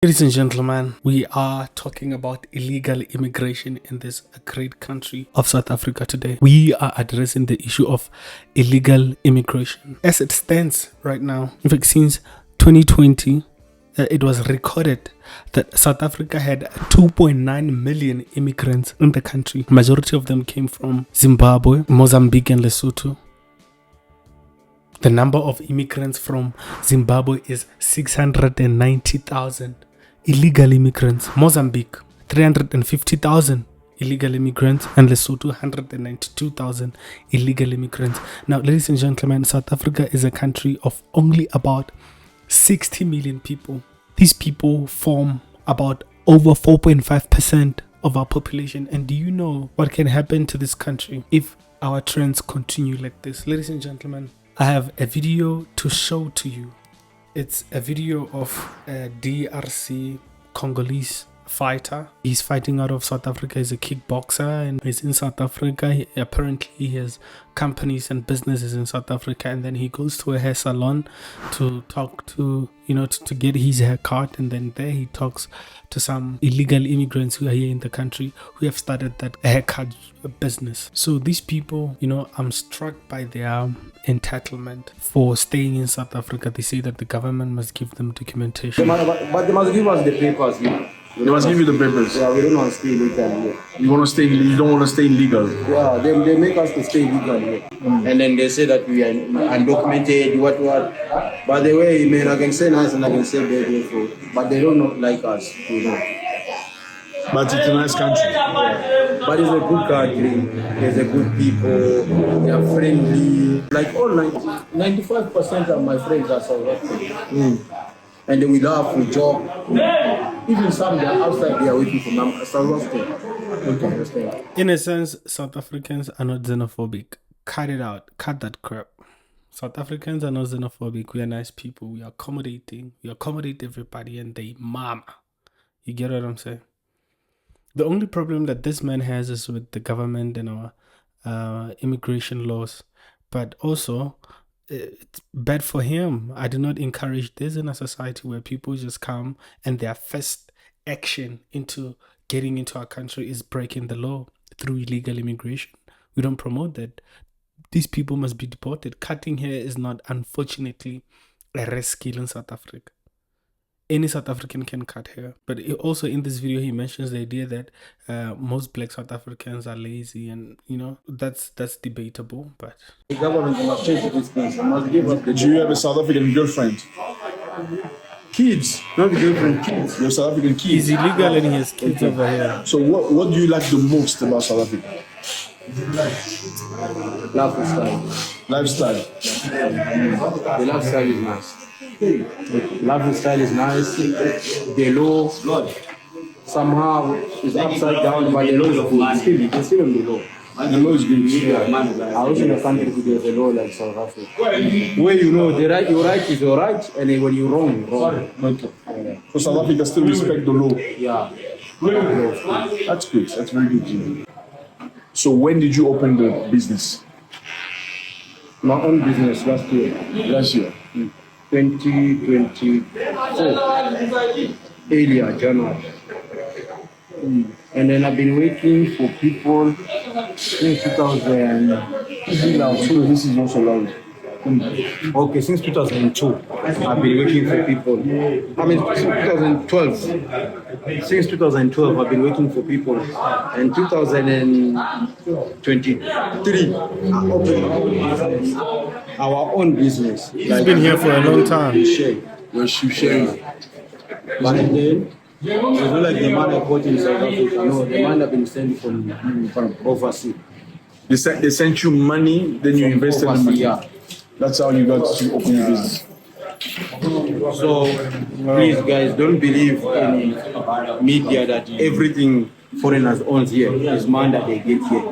Ladies and gentlemen, we are talking about illegal immigration in this great country of South Africa today. We are addressing the issue of illegal immigration. As it stands right now, in fact, since 2020, it was recorded that South Africa had 2.9 million immigrants in the country. Majority of them came from Zimbabwe, Mozambique, and Lesotho. The number of immigrants from Zimbabwe is 690,000 illegal immigrants. Mozambique, 350,000 illegal immigrants, and Lesotho, 192,000 illegal immigrants. Now, ladies and gentlemen, South Africa is a country of only about 60 million people. These people form about over 4.5% of our population. And do you know what can happen to this country if our trends continue like this? Ladies and gentlemen, I have a video to show to you. It's a video of a DRC Congolese fighter. He's fighting out of South Africa. He's a kickboxer and he's in South Africa. Apparently he has companies and businesses in South Africa, and then he goes to a hair salon to talk to, to get his hair cut, and then there he talks to some illegal immigrants who are here in the country who have started that haircut business. So these people, I'm struck by their entitlement for staying in South Africa. They say that the government must give them documentation. But they must give us the papers here. They must give you the papers. Yeah, we don't want to stay illegal here. You don't want to stay illegal. Yeah, they make us to stay illegal here. And then they say that we are undocumented, what. By the way, man, I can say nice and I can say bad, but they don't like us, But it's a nice country. But it's a good country. There's a good people. They are friendly. Like all 95% of my friends are South African. And then we laugh, we joke. Even some they are outside, they are waiting for them. South Africa. Okay. In a sense, South Africans are not xenophobic. Cut it out. Cut that crap. South Africans are not xenophobic. We are nice people. We are accommodating. We accommodate everybody and they mama. You get what I'm saying? The only problem that this man has is with the government and our immigration laws. But also, it's bad for him. I do not encourage this in a society where people just come and their first action into getting into our country is breaking the law through illegal immigration. We don't promote that. These people must be deported. Cutting hair is not, unfortunately, a rare skill in South Africa. Any South African can cut hair. But also in this video, he mentions the idea that most black South Africans are lazy, and that's debatable. But the government must change these things. Must give us. Do you have a South African girlfriend? Kids, not girlfriend, kids. You have South African kids. he's illegal and he has kids over here. So what do you like the most about South Africa? Lifestyle. Lifestyle. The lifestyle is nice. Lifestyle is nice. The law somehow is upside down, but the law is good. It's still on the law. The law is good. Yeah. I was in a country with a law like South Africa, where your right is your right, and when you're wrong, you're wrong. Okay. So South Africa still respect the law. Yeah. That's good. That's very good. So when did you open the business? My own business last year. Last year. 2024, earlier January. And then I've been waiting for people since 2000. This is also loud. Okay, since 2002, I've been waiting for people. I mean, since 2012. Since 2012, I've been waiting for people. And 2023, I opened our own business. He's been here for a long time. We're sharing. But then, it's not like the man I bought in South Africa. No, the man I've been sent from overseas. They sent you money, then you invested in money. Yeah. That's how you got to open your business. So, please guys, don't believe in media that everything foreigners own here is man that they get here.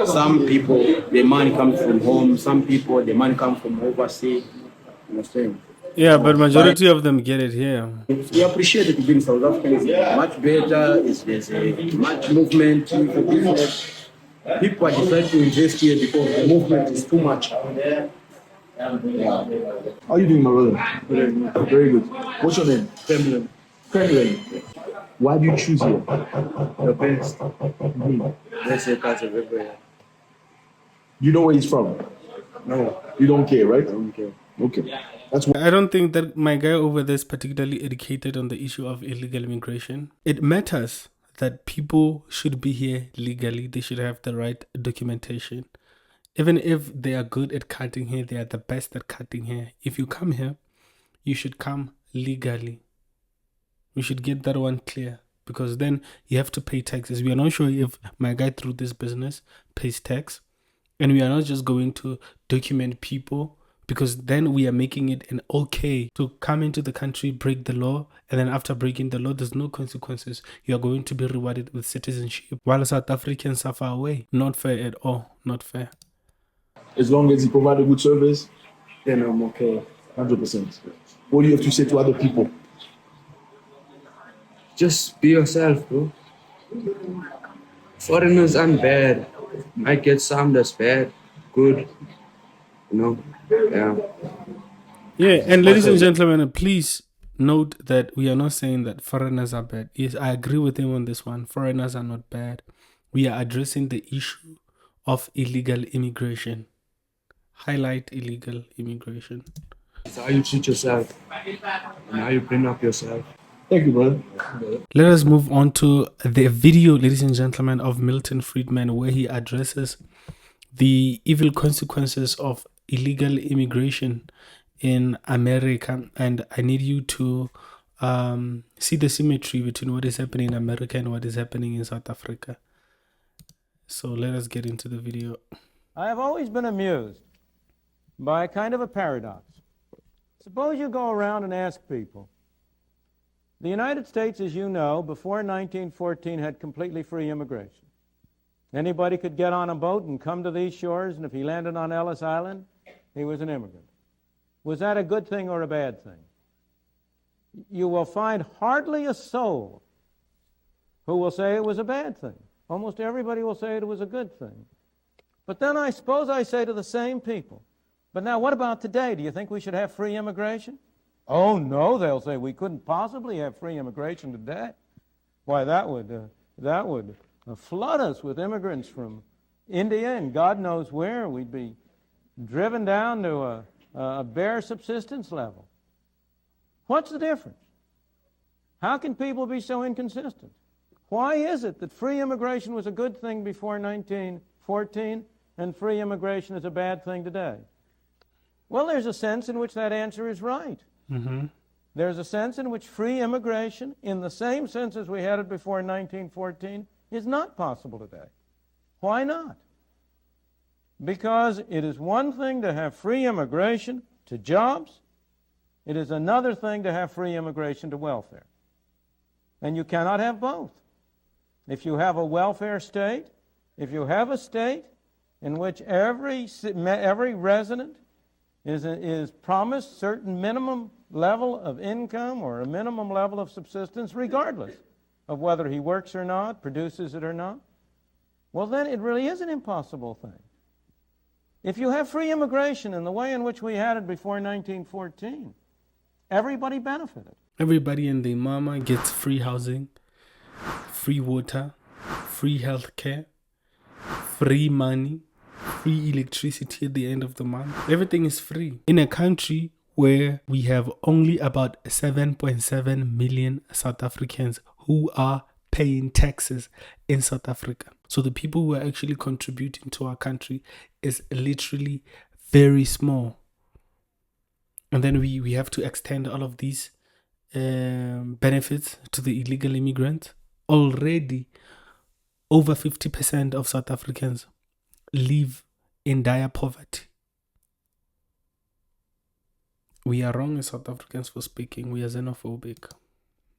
Some people, the money comes from home. Some people, the money comes from overseas. Understand? Yeah, but majority of them get it here. We appreciate it being South African. It's much better. There's a much movement for business. People are deciding to invest here because the movement is too much. How are you doing, my brother? Very good. What's your name? Kremlin. Kremlin. Why do you choose here? The best. That's the cause of everywhere. You know where he's from? No, You don't care, right? I don't care. Okay. That's why. I don't think that my guy over there is particularly educated on the issue of illegal immigration. It matters that people should be here legally. They should have the right documentation. Even if they are good at cutting hair, they are the best at cutting hair. If you come here, you should come legally. We should get that one clear, because then you have to pay taxes. We are not sure if my guy through this business pays tax, and we are not just going to document people, because then we are making it an okay to come into the country, break the law, and then after breaking the law, there's no consequences. You are going to be rewarded with citizenship, while South Africans suffer away. Not fair at all. Not fair. As long as he provide a good service, Then I'm okay. 100%. What do you have to say to other people? Just be yourself, bro. Foreigners aren't bad. Might get some that's bad, good. You know? Yeah. Yeah, and ladies and gentlemen, please note that we are not saying that foreigners are bad. Yes, I agree with him on this one. Foreigners are not bad. We are addressing the issue of illegal immigration. Highlight illegal immigration. It's how you treat yourself and how you bring up yourself. Thank you, brother. Let us move on to the video, ladies and gentlemen, of Milton Friedman, where he addresses the evil consequences of illegal immigration in America. And I need you to see the symmetry between what is happening in America and what is happening in South Africa. So let us get into the video. I have always been amused by a kind of a paradox. Suppose you go around and ask people. The United States, as you know, before 1914 had completely free immigration. Anybody could get on a boat and come to these shores, and if he landed on Ellis Island, he was an immigrant. Was that a good thing or a bad thing? You will find hardly a soul who will say it was a bad thing. Almost everybody will say it was a good thing. But then I suppose I say to the same people, but now what about today? Do you think we should have free immigration? Oh, no, they'll say, we couldn't possibly have free immigration today. Why, that would flood us with immigrants from India and God knows where. We'd be driven down to a bare subsistence level. What's the difference? How can people be so inconsistent? Why is it that free immigration was a good thing before 1914 and free immigration is a bad thing today? Well, there's a sense in which that answer is right. Mm-hmm. There's a sense in which free immigration, in the same sense as we had it before 1914, is not possible today. Why not? Because it is one thing to have free immigration to jobs. It is another thing to have free immigration to welfare. And you cannot have both. If you have a welfare state, if you have a state in which every resident is promised certain minimum level of income or a minimum level of subsistence, regardless of whether he works or not, produces it or not, well, then it really is an impossible thing. If you have free immigration in the way in which we had it before 1914, everybody benefited. Everybody and their mama gets free housing, free water, free health care, free money, free electricity at the end of the month. Everything is free. In a country where we have only about 7.7 million South Africans who are paying taxes in South Africa. So the people who are actually contributing to our country is literally very small. And then we have to extend all of these benefits to the illegal immigrants. Already, over 50% of South Africans live in dire poverty. We are wrong as South Africans for speaking. We are xenophobic.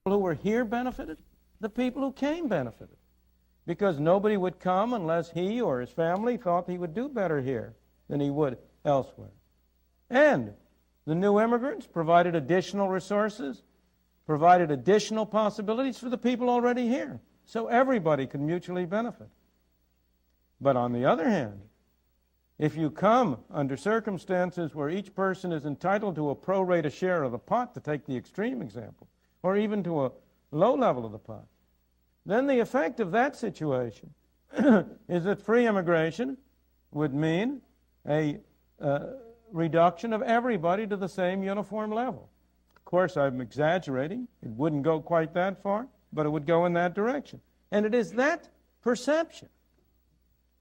People who were here benefited. The people who came benefited. Because nobody would come unless he or his family thought he would do better here than he would elsewhere. And the new immigrants provided additional resources, provided additional possibilities for the people already here. So everybody could mutually benefit. But on the other hand, If you come under circumstances where each person is entitled to a pro rata share of the pot, to take the extreme example, or even to a low level of the pot, then the effect of that situation is that free immigration would mean a reduction of everybody to the same uniform level. Of course, I'm exaggerating. It wouldn't go quite that far, but it would go in that direction. And it is that perception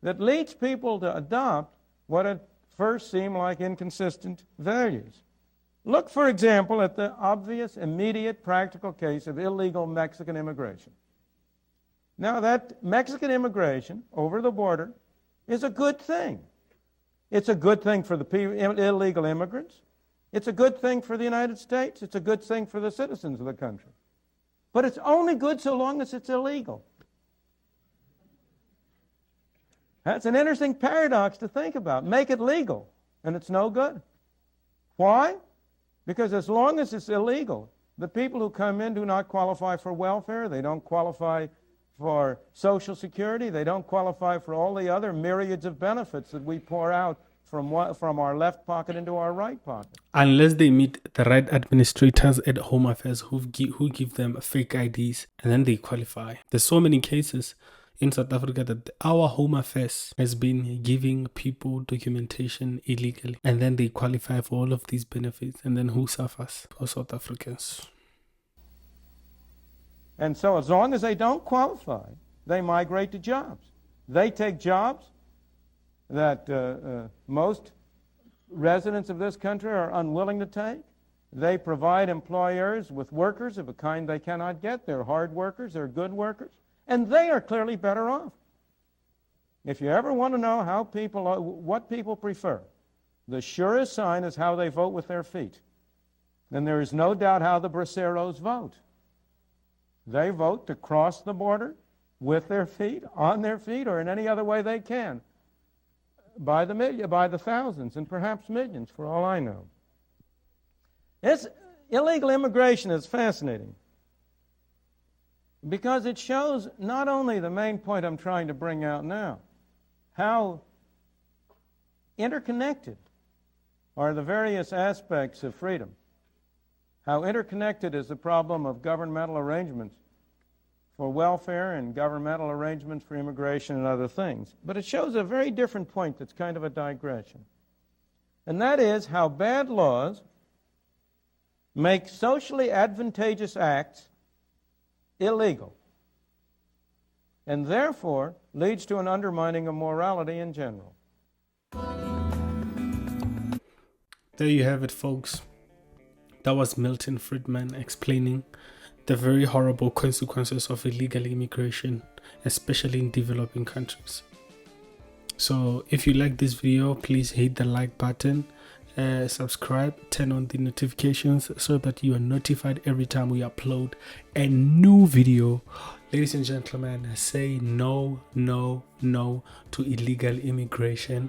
that leads people to adopt what at first seem like inconsistent values. Look, for example, at the obvious, immediate, practical case of illegal Mexican immigration. Now, that Mexican immigration over the border is a good thing. It's a good thing for the illegal immigrants. It's a good thing for the United States. It's a good thing for the citizens of the country. But it's only good so long as it's illegal. That's an interesting paradox to think about. Make it legal, and it's no good. Why? Because as long as it's illegal, the people who come in do not qualify for welfare. They don't qualify for Social Security. They don't qualify for all the other myriads of benefits that we pour out from our left pocket into our right pocket. Unless they meet the right administrators at Home Affairs who give them fake IDs, and then they qualify. There's so many cases in South Africa that our Home Affairs has been giving people documentation illegally, and then they qualify for all of these benefits, and then who suffers? For South Africans. And so as long as they don't qualify, they migrate to jobs. They take jobs that most residents of this country are unwilling to take. They provide employers with workers of a kind they cannot get. They're hard workers, they're good workers, and they are clearly better off. If you ever want to know how what people prefer, the surest sign is how they vote with their feet. Then there is no doubt how the braceros vote. They vote to cross the border with their feet, on their feet, or in any other way they can, by the thousands and perhaps millions, for all I know. Illegal immigration is fascinating because it shows not only the main point I'm trying to bring out now, how interconnected are the various aspects of freedom, how interconnected is the problem of governmental arrangements for welfare and governmental arrangements for immigration and other things. But it shows a very different point that's kind of a digression. And that is how bad laws make socially advantageous acts illegal, and therefore leads to an undermining of morality in general. There you have it, folks. That was Milton Friedman explaining the very horrible consequences of illegal immigration, especially in developing countries. So if you like this video, please hit the like button, subscribe, turn on the notifications so that you are notified every time we upload a new video. Ladies and gentlemen, say no, no, no to illegal immigration.